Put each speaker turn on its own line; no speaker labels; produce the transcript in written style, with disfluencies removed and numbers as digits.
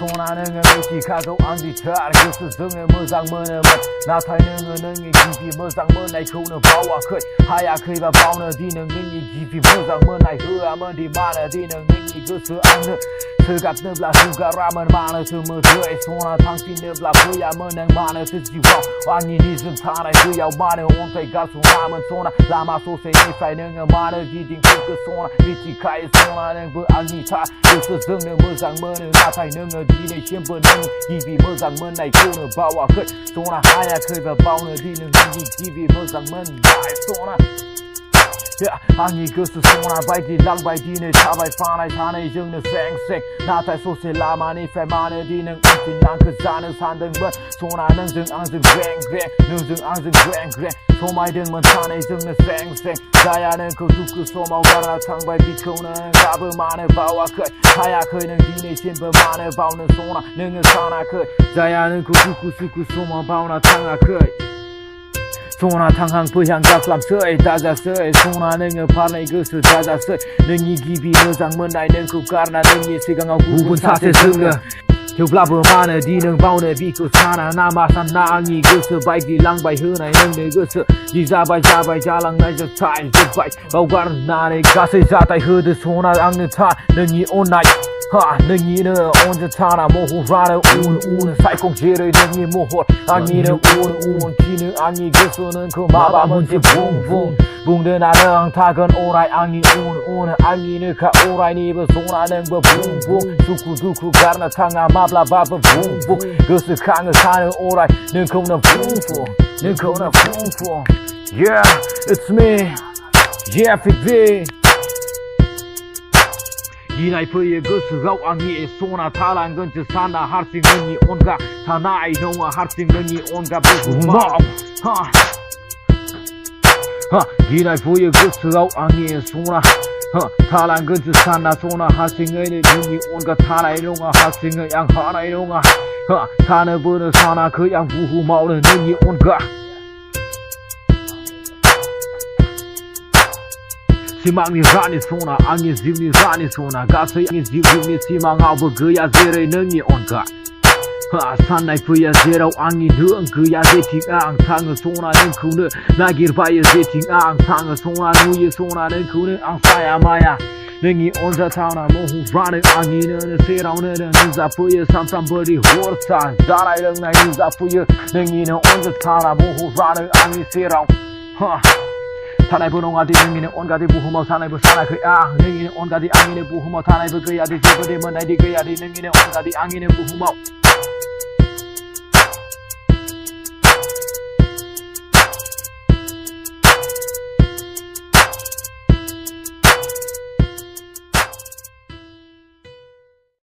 손하는 묵직하고 안디탈 그 스승의 무상문은 나타내는 능이 깊이 무상문 나이 코는 바와 크 하얗게 바우는 디는 능이 깊이 무상문 나이 흐암은 디만은 디는 능이 그스 안느 슬갑는 블라 수가라면 많은 틈을 들에 손아 당신의 블라 부야면 많은 뜻지와 왕이 니즘 타나이 그야 많은 온페 가수라면 손아 라마 소세 니사이는 많은 기딩 그 손아 미치카이 손아는 그 안니타 그 스승의 무상문은 나타내는 디네 심부는 깊이 무상문 나이 코는 바와 크 손아 하얗게 바우는 디는 능이 깊이 무상문 나이 손아 아니 그스 손아 바이디 랑바이디네 차바이 파나이 타네 정는 생생 나타이 소세 라마니 페마네 디는 안티 난그 자는 산등번 손아 능증 앙증 그랭그랭 능증 앙증 그랭그랭 소마이 등만 타네 정는 생생 자야는 그 두크 소마우 가라 창바이 비코는 가브만의 바와 크 하얗게는 디네 심부만의 바우는 손아 능은 사나 크 자야는 그 두크 수크 소마우 바우나 탕아 크 손아 탕항 부향 갑람 서에 다자 서에 손아 능을 파네 그스 다자 서에 능이 깊이 무상문 나이 능구 가르나 능이 시강하고 구분 사세 승어 겨블라브 마네 디능 바우네 비고 사나 나마산 나앙이 그스 바이디 랑바이 흐나이 능네 그스 지자바이 자바이 자랑 나이저 타이 저바이 바우가르 나네 가세 자타이 흐드 손아 앙는 타 능이 온나이 능이는 언제 타나 모호라는 우는 살콩지를 능이 모호 앙이는 우는 기는 앙이 그수는 그 마바 문지 붕붕 붕드 나는 타건 오라이 앙이 우는 앙이는 가 오라이 니브 손아는 그 붕붕 두쿠 가르나 탕아 마블라바브 붕붕 그스 강을 사는 오라이 능코는 붕붕 능코는 붕붕 Yeah, it's me Yeah, FB 이나이프의 그스가우 앙이의 소나 타란 근처 사나 할싱능이 온가 타나이 농아 할싱능이 온가 부구마 이나이프의 그스가우 앙이의 소나 타란 근처 사나 소나 할싱능이 온가 타나이 농아 할싱의 양 하나이 농아 타는 분은 사나 그 양 부후마오는 능이 온가 시망이 라니 소나 앙이 집니 라니 소나 가서 앙이 집니 시망하고 그야 제레 능이 온가 산나이 부야 제라우 앙이 능 그야 제팅 앙 탕을 소나 능쿠는 나길 바야 제팅 앙 탕을 소나 누이 소나 능쿠는 앙 사야 마야 능이 온자 타나 모후 라는 앙이는 세라우는 누자 부야 삼삼버리 호르타 자라이랑 나이 누자 부야 능이는 온자 타나 모후 라는 앙이 세라우 타나이브 농아디 능이는 온가디 부후모 타나이브 사나 그야 능이는 온가디 앙이는 부후모 타나이브 그야디 제거디 먼나이디 그야디 능이는 온가디 앙이는 부후모